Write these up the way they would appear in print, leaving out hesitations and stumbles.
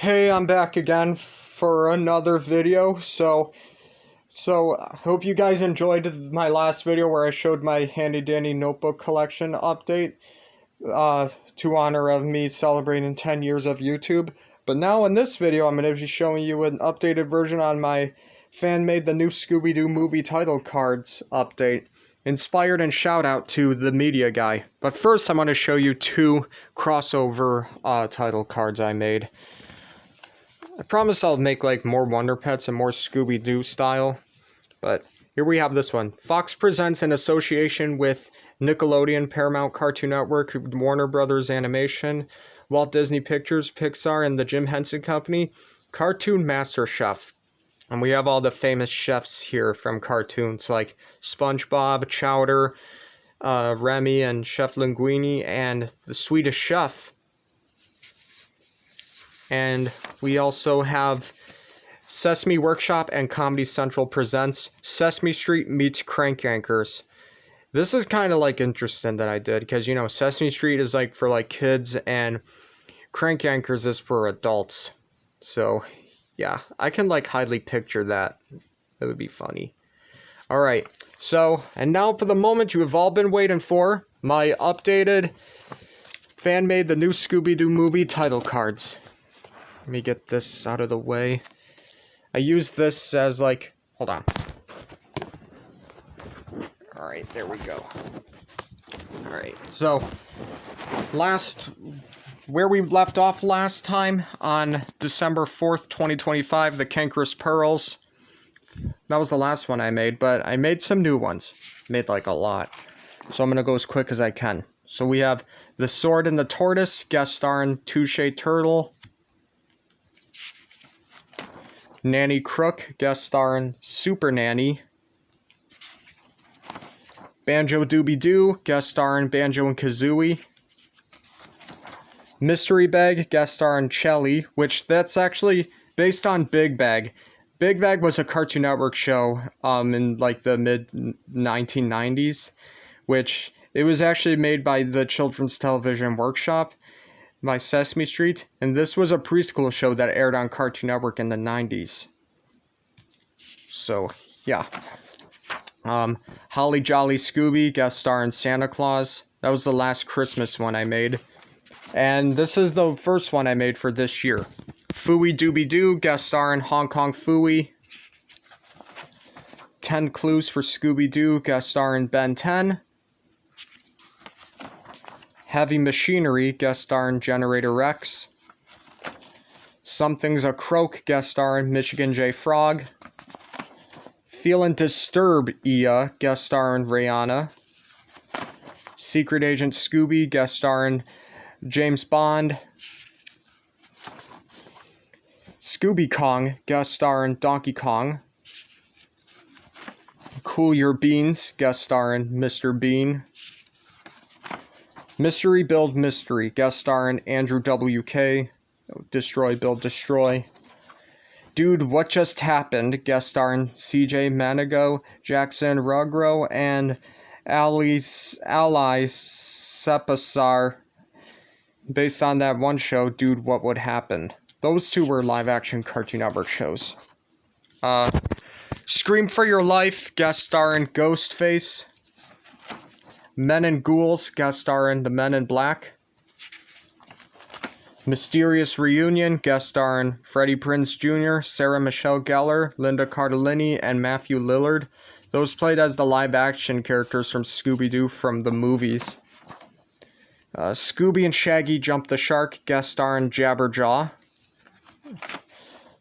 Hey, I'm back again for another video. Hope you guys enjoyed my last video where I showed my handy dandy notebook collection update to honor of me celebrating 10 years of YouTube. But now in this video, I'm going to be showing you an updated version on my fan-made The New Scooby-Doo Movie title cards update. Inspired and shout out to the media guy. But first, I'm going to show you two crossover title cards I made. I promise I'll make like more Wonder Pets and more Scooby-Doo style, but here we have this one. Fox presents in association with Nickelodeon, Paramount Cartoon Network, Warner Brothers Animation, Walt Disney Pictures, Pixar, and the Jim Henson Company, Cartoon Master Chef. And we have all the famous chefs here from cartoons like SpongeBob, Chowder, Remy, and Chef Linguini, and the Swedish Chef. And we also have Sesame Workshop and Comedy Central presents Sesame Street meets Crank Yankers. This is kind of like interesting that I did because, you know, Sesame Street is like for like kids and Crank Yankers is for adults. So, yeah, I can like highly picture that. That would be funny. Alright, so, and now for the moment you have all been waiting for, my updated fan-made The New Scooby-Doo Movie title cards. Let me get this out of the way. I use this as like, hold on. Alright, there we go. Alright, so, where we left off last time, on December 4th, 2025, the Cankerous Pearls. That was the last one I made, but I made some new ones. Made like a lot. So I'm gonna go as quick as I can. So we have The Sword and the Tortoise, guest starring Touche Turtle. Nanny Crook, guest starring Super Nanny. Banjo Doobie Doo, guest starring Banjo and Kazooie. Mystery Bag, guest starring Chelly, which that's actually based on Big Bag. Big Bag was a Cartoon Network show in like the mid-1990s, which it was actually made by the Children's Television Workshop by Sesame Street, and this was a preschool show that aired on Cartoon Network in the 90s. So, yeah. Holly Jolly Scooby, guest starring Santa Claus. That was the last Christmas one I made. And this is the first one I made for this year. Fooey Dooby Doo, guest starring Hong Kong Fooey. 10 Clues for Scooby-Doo, guest starring Ben 10. Heavy Machinery, guest starring Generator Rex. Something's a Croak, guest starring Michigan J. Frog. Feelin' Disturb Ia, guest starring Rihanna. Secret Agent Scooby, guest starring James Bond. Scooby Kong, guest starring Donkey Kong. Cool Your Beans, guest starring Mr. Bean. Mystery Build Mystery, guest starring Andrew W.K. Destroy Build Destroy. Dude, What Just Happened, guest starring CJ Manigo, Jackson Rugro, and Ali Sepasar, based on that one show, Dude, What Would Happen. Those two were live-action Cartoon Network shows. Scream for Your Life, guest starring Ghostface. Men and Ghouls, guest starring The Men in Black. Mysterious Reunion, guest starring Freddie Prinze Jr., Sarah Michelle Gellar, Linda Cardellini, and Matthew Lillard. Those played as the live-action characters from Scooby-Doo from the movies. Scooby and Shaggy Jump the Shark, guest starring Jabberjaw.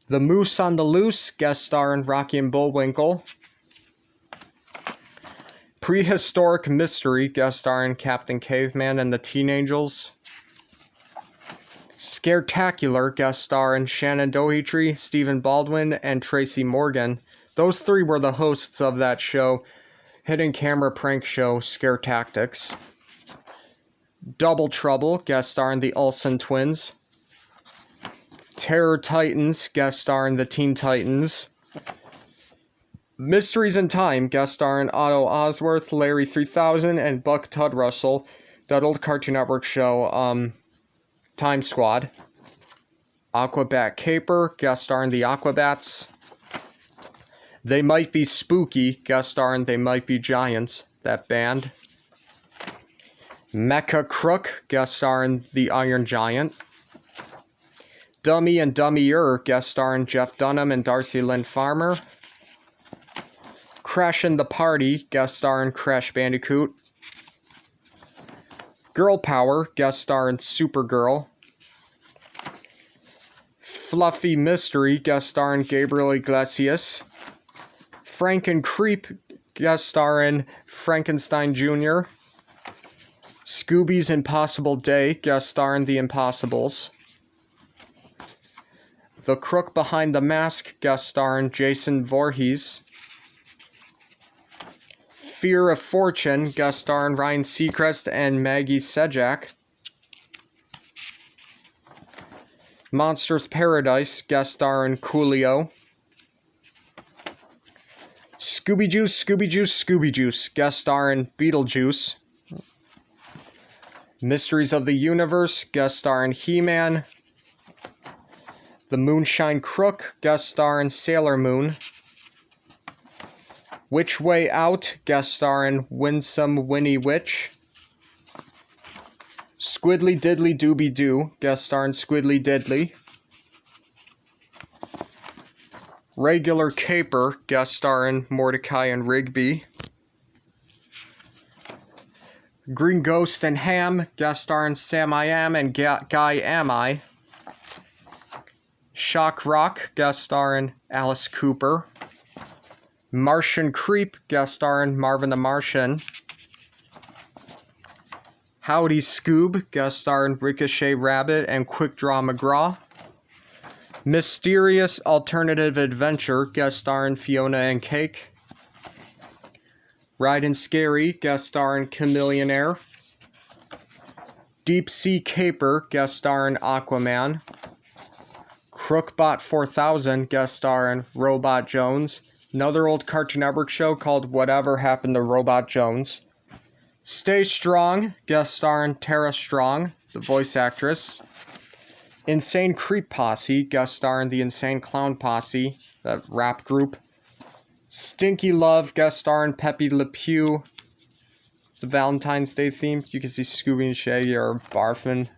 The Moose on the Loose, guest starring Rocky and Bullwinkle. Prehistoric Mystery, guest starring Captain Caveman and the Teen Angels. Scaretacular, guest starring Shannon Doherty, Stephen Baldwin, and Tracy Morgan. Those three were the hosts of that show, hidden camera prank show Scare Tactics. Double Trouble, guest starring the Olsen twins. Terror Titans, guest starring the Teen Titans. Mysteries in Time, guest starring Otto Osworth, Larry 3000, and Buck Tudrussell. That old Cartoon Network show, Time Squad. Aquabat Caper, guest starring the Aquabats. They Might Be Spooky, guest starring They Might Be Giants, that band. Mecha Crook, guest starring the Iron Giant. Dummy and Dummier, guest starring Jeff Dunham and Darcy Lynn Farmer. Crashin' the Party, guest starring Crash Bandicoot. Girl Power, guest starring Supergirl. Fluffy Mystery, guest starring Gabriel Iglesias. Franken Creep, guest starring Frankenstein Jr. Scooby's Impossible Day, guest starring The Impossibles. The Crook Behind the Mask, guest starring Jason Voorhees. Fear of Fortune, guest starring Ryan Seacrest and Maggie Sejak. Monsters Paradise, guest starring Coolio. Scooby Juice, Scooby Juice, Scooby Juice, guest starring Beetlejuice. Mysteries of the Universe, guest starring He-Man. The Moonshine Crook, guest starring Sailor Moon. Which Way Out, guest starring Winsome Winnie Witch. Squiddly Diddly Dooby Doo, guest starring Squiddly Diddly. Regular Caper, guest starring Mordecai and Rigby. Green Ghost and Ham, guest starring Sam I Am and Guy Am I. Shock Rock, guest starring Alice Cooper. Martian Creep, guest starring Marvin the Martian. Howdy Scoob, guest starring Ricochet Rabbit and Quick Draw McGraw. Mysterious Alternative Adventure, guest starring Fiona and Cake. Ridin' Scary, guest starring Chameleonaire. Deep Sea Caper, guest starring Aquaman. Crookbot 4000, guest starring Robot Jones. Another old Cartoon Network show called Whatever Happened to Robot Jones. Stay Strong, guest starring Tara Strong, the voice actress. Insane Creep Posse, guest starring the Insane Clown Posse, that rap group. Stinky Love, guest starring Pepe Le Pew. The Valentine's Day theme. You can see Scooby and Shaggy are barfing.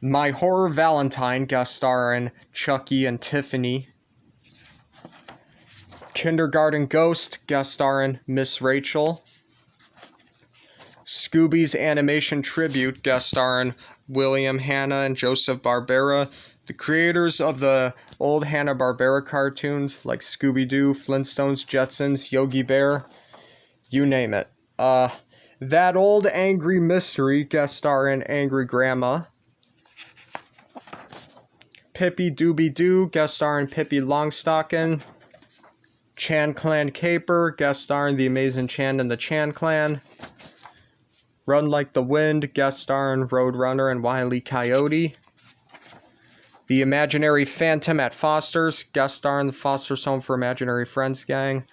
My Horror Valentine, guest starring Chucky and Tiffany. Kindergarten Ghost, guest starring Miss Rachel. Scooby's Animation Tribute, guest starring William Hanna and Joseph Barbera, the creators of the old Hanna-Barbera cartoons like Scooby-Doo, Flintstones, Jetsons, Yogi Bear, you name it. That Old Angry Mystery, guest starring Angry Grandma. Pippi Dooby Doo, guest starring Pippi Longstocking. Chan Clan Caper, guest starring The Amazing Chan and the Chan Clan. Run Like the Wind, guest starring Roadrunner and Wile E. Coyote. The Imaginary Phantom at Foster's, guest starring the Foster's Home for Imaginary Friends gang.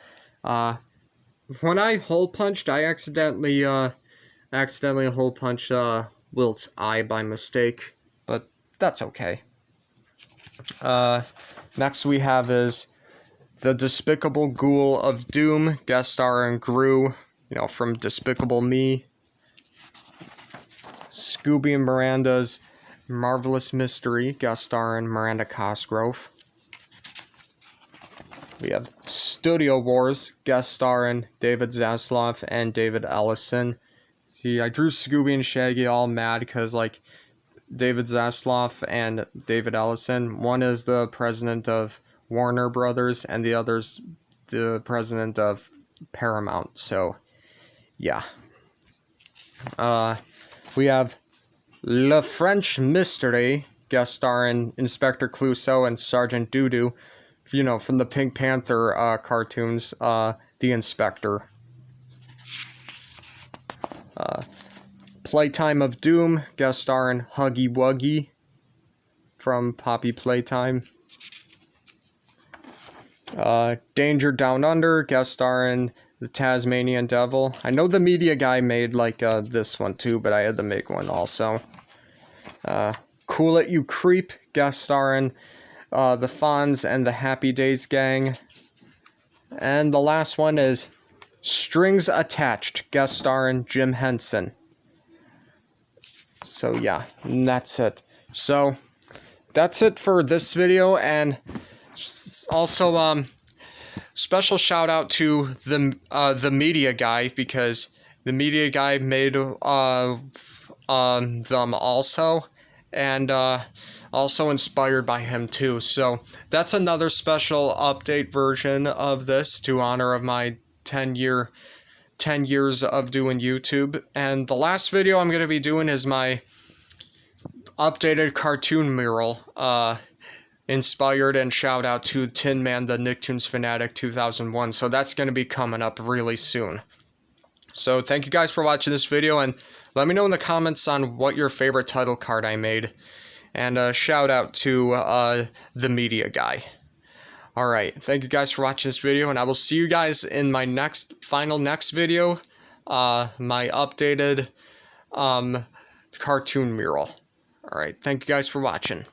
When I hole punched, I accidentally hole punched Wilt's eye by mistake, but that's okay. Next we have is The Despicable Ghoul of Doom, guest starring Gru, from Despicable Me. Scooby and Miranda's Marvelous Mystery, guest starring Miranda Cosgrove. We have Studio Wars, guest starring David Zaslav and David Ellison. See, I drew Scooby and Shaggy all mad because, David Zaslav and David Ellison, one is the president of Warner Brothers and the other's the president of Paramount, so, yeah. We have Le French Mystery, guest starring Inspector Clouseau and Sergeant Doodoo, from the Pink Panther cartoons, The Inspector. Playtime of Doom, guest starring Huggy Wuggy from Poppy Playtime. Danger Down Under, guest starring the Tasmanian Devil. I know the media guy made this one too, but I had to make one also. Cool It You Creep, guest starring the Fonz and the Happy Days gang. And the last one is Strings Attached, guest starring Jim Henson. So yeah, that's it. So that's it for this video, and also special shout out to the media guy, because the media guy made them also, and also inspired by him too. So that's another special update version of this to honor of my 10 years of doing YouTube. And the last video I'm going to be doing is my updated cartoon mural, inspired and shout out to Tin Man the Nicktoons Fanatic 2001. So that's going to be coming up really soon. So thank you guys for watching this video, and let me know in the comments on what your favorite title card I made. And shout out to the media guy. Alright, thank you guys for watching this video, and I will see you guys in my next video, my updated cartoon mural. Alright, thank you guys for watching.